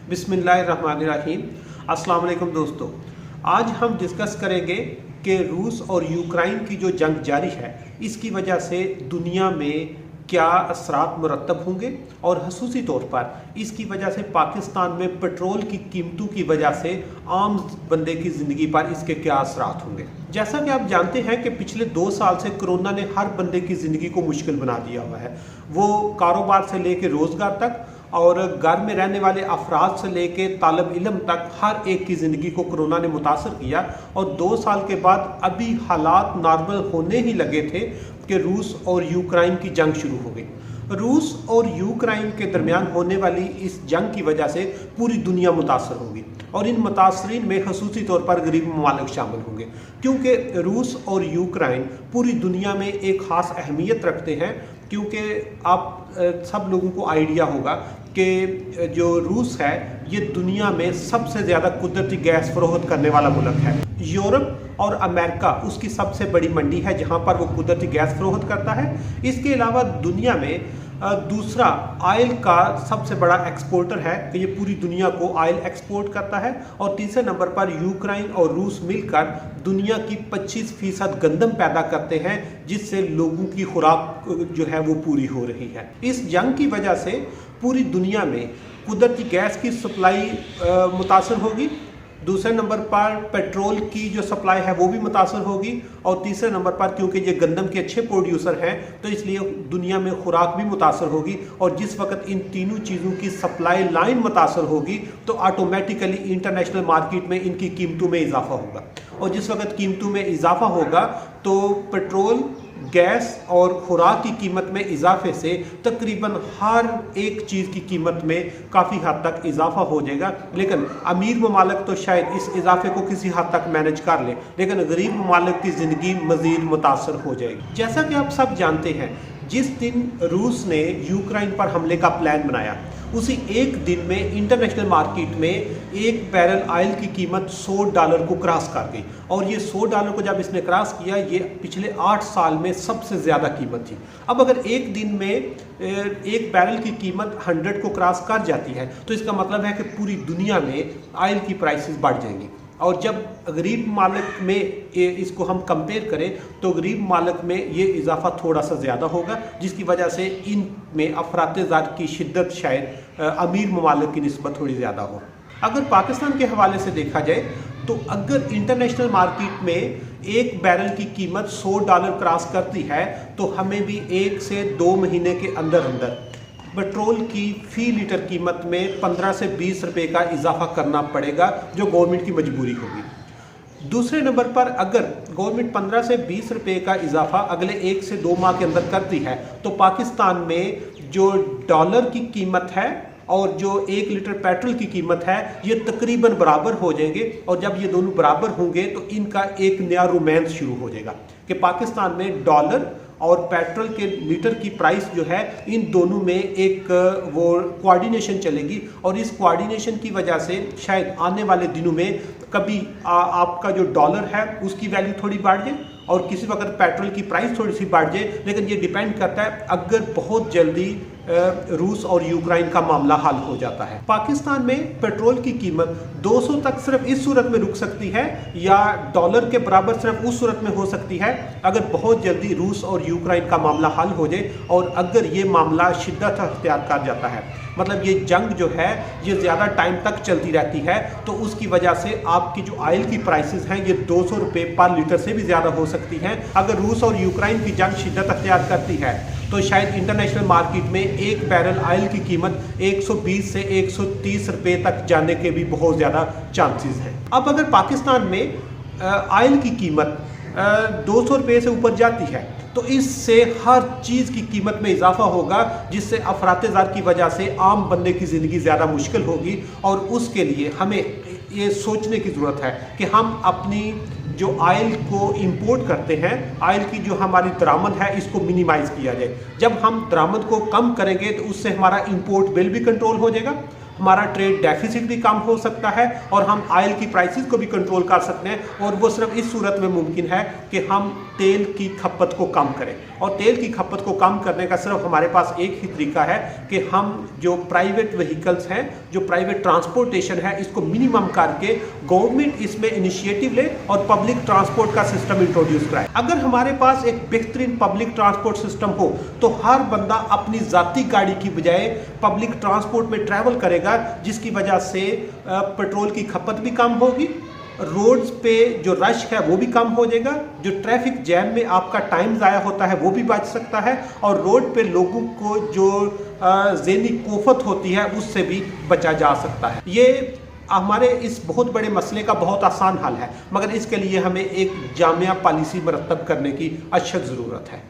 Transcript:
बिस्मिल्लाहिर्रहमानिर्रहीम। अस्सलाम वालेकुम दोस्तों, आज हम डिस्कस करेंगे कि रूस और यूक्रेन की जो जंग जारी है इसकी वजह से दुनिया में क्या असरात मुरतब होंगे और खसूसी तौर पर इसकी वजह से पाकिस्तान में पेट्रोल की कीमतों की वजह से आम बंदे की ज़िंदगी पर इसके क्या असरात होंगे। जैसा कि आप जानते हैं कि पिछले 2 साल से कोरोना ने हर बंदे की ज़िंदगी को मुश्किल बना दिया हुआ है, वो कारोबार से लेकर रोज़गार तक और घर में रहने वाले अफराद से लेके तालब इल्म तक हर एक की ज़िंदगी को कोरोना ने मुतासर किया। और 2 साल के बाद अभी हालात नॉर्मल होने ही लगे थे कि रूस और यूक्रेन की जंग शुरू हो गई। रूस और यूक्रेन के दरमियान होने वाली इस जंग की वजह से पूरी दुनिया मुतासर होगी और इन मुतासरीन में खसूसी तौर पर गरीब ममालिक शामिल होंगे, क्योंकि रूस और यूक्रेन पूरी दुनिया में एक ख़ास अहमियत रखते हैं। क्योंकि आप सब लोगों को आइडिया होगा कि जो रूस है ये दुनिया में सबसे ज़्यादा कुदरती गैस फरोख्त करने वाला मुल्क है। यूरोप और अमेरिका उसकी सबसे बड़ी मंडी है जहां पर वो कुदरती गैस फरोख्त करता है। इसके अलावा दुनिया में दूसरा ऑयल का सबसे बड़ा एक्सपोर्टर है कि ये पूरी दुनिया को ऑयल एक्सपोर्ट करता है। और तीसरे नंबर पर यूक्रेन और रूस मिलकर दुनिया की 25% गंदम पैदा करते हैं, जिससे लोगों की खुराक जो है वो पूरी हो रही है। इस जंग की वजह से पूरी दुनिया में कुदरती गैस की सप्लाई मुतासर होगी। दूसरे नंबर पर पेट्रोल की जो सप्लाई है वो भी मुतासर होगी। और तीसरे नंबर पर क्योंकि ये गंदम के अच्छे प्रोड्यूसर हैं तो इसलिए दुनिया में खुराक भी मुतासर होगी। और जिस वक्त इन तीनों चीज़ों की सप्लाई लाइन मुतासर होगी तो ऑटोमेटिकली इंटरनेशनल मार्केट में इनकी कीमतों में इजाफा होगा। और जिस वक्त कीमतों में इजाफा होगा तो पेट्रोल, गैस और खुराक की कीमत में इजाफे से तकरीबन हर एक चीज़ की कीमत में काफ़ी हद तक इजाफा हो जाएगा। लेकिन अमीर ममालिक तो शायद इस इजाफे को किसी हद तक मैनेज कर ले, लेकिन गरीब ममालिक की ज़िंदगी मज़ीद मुतासर हो जाएगी। जैसा कि आप सब जानते हैं, जिस दिन रूस ने यूक्रेन पर हमले का प्लान बनाया उसी एक दिन में इंटरनेशनल मार्केट में एक बैरल ऑयल की कीमत $100 को क्रॉस कर गई। और ये $100 को जब इसने क्रॉस किया, ये पिछले 8 साल में सबसे ज़्यादा कीमत थी। अब अगर एक दिन में एक बैरल की कीमत 100 को क्रॉस कर जाती है तो इसका मतलब है कि पूरी दुनिया में ऑयल की प्राइसेस बढ़ जाएंगी। और जब गरीब मालिक में इसको हम कंपेयर करें तो गरीब मालिक में ये इजाफा थोड़ा सा ज़्यादा होगा, जिसकी वजह से इन में अफरात-ए-ज़ात की शिद्दत शायद अमीर ममालिक की निस्बत थोड़ी ज़्यादा हो। अगर पाकिस्तान के हवाले से देखा जाए तो अगर इंटरनेशनल मार्केट में एक बैरल की कीमत $100 क्रॉस करती है तो हमें भी 1 से 2 महीने के अंदर अंदर पेट्रोल की फ़ी लीटर कीमत में 15 से 20 रुपये का इजाफा करना पड़ेगा, जो गवर्नमेंट की मजबूरी होगी। दूसरे नंबर पर अगर गवर्नमेंट 15 से 20 रुपये का इजाफा अगले 1 से 2 माह के अंदर करती है तो पाकिस्तान में जो डॉलर की कीमत है और जो 1 लीटर पेट्रोल की कीमत है ये तकरीबन बराबर हो जाएंगे। और जब ये दोनों बराबर होंगे तो इनका एक नया रोमांस शुरू हो जाएगा कि पाकिस्तान में डॉलर और पेट्रोल के लीटर की प्राइस जो है इन दोनों में एक वो कोऑर्डिनेशन चलेगी। और इस कोऑर्डिनेशन की वजह से शायद आने वाले दिनों में कभी आपका जो डॉलर है उसकी वैल्यू थोड़ी बढ़ जाए और किसी वक्त पेट्रोल की प्राइस थोड़ी सी बढ़ जाए। लेकिन ये डिपेंड करता है अगर बहुत जल्दी रूस और यूक्रेन का मामला हल हो जाता है। पाकिस्तान में पेट्रोल की कीमत 200 तक सिर्फ इस सूरत में रुक सकती है या डॉलर के बराबर सिर्फ उस सूरत में हो सकती है अगर बहुत जल्दी रूस और यूक्रेन का मामला हल हो जाए। और अगर ये मामला शिद्दत अख्तियार कर जाता है, मतलब ये जंग जो है ये ज़्यादा टाइम तक चलती रहती है, तो उसकी वजह से आपकी जो ऑयल की प्राइसेस हैं ये 200 रुपये पर लीटर से भी ज़्यादा हो सकती हैं। अगर रूस और यूक्रेन की जंग शिद्दत अख्तियार करती है तो शायद इंटरनेशनल मार्केट में एक बैरल ऑयल की कीमत 120 से 130 रुपये तक जाने के भी बहुत ज़्यादा चांसेस हैं। अब अगर पाकिस्तान में ऑयल की कीमत 200 रुपये से ऊपर जाती है तो इससे हर चीज़ की कीमत में इजाफा होगा, जिससे अफरात-ए-ज़ात की वजह से आम बंदे की ज़िंदगी ज़्यादा मुश्किल होगी। और उसके लिए हमें ये सोचने की ज़रूरत है कि हम अपनी जो ऑयल को इंपोर्ट करते हैं, ऑयल की जो हमारी दरामद है इसको मिनिमाइज़ किया जाए। जब हम दरामद को कम करेंगे तो उससे हमारा इंपोर्ट बिल भी कंट्रोल हो जाएगा, हमारा ट्रेड डेफिसिट भी कम हो सकता है और हम ऑयल की प्राइसेस को भी कंट्रोल कर सकते हैं। और वो सिर्फ इस सूरत में मुमकिन है कि हम तेल की खपत को कम करें। और तेल की खपत को कम करने का सिर्फ हमारे पास एक ही तरीका है कि हम जो प्राइवेट व्हीकल्स हैं, जो प्राइवेट ट्रांसपोर्टेशन है, इसको मिनिमम करके गवर्नमेंट इसमें इनिशिएटिव ले और पब्लिक ट्रांसपोर्ट का सिस्टम इंट्रोड्यूस कराए। अगर हमारे पास एक बेहतरीन पब्लिक ट्रांसपोर्ट सिस्टम हो तो हर बंदा अपनी जाती गाड़ी की बजाय पब्लिक ट्रांसपोर्ट में ट्रैवल करेगा, जिसकी वजह से पेट्रोल की खपत भी कम होगी, रोड्स पे जो रश है वो भी कम हो जाएगा, जो ट्रैफिक जैम में आपका टाइम ज़ाया होता है वो भी बच सकता है, और रोड पे लोगों को जो ज़हनी कोफत होती है उससे भी बचा जा सकता है। ये हमारे इस बहुत बड़े मसले का बहुत आसान हल है, मगर इसके लिए हमें एक जामिया पॉलिसी मरतब करने की अशद ज़रूरत है।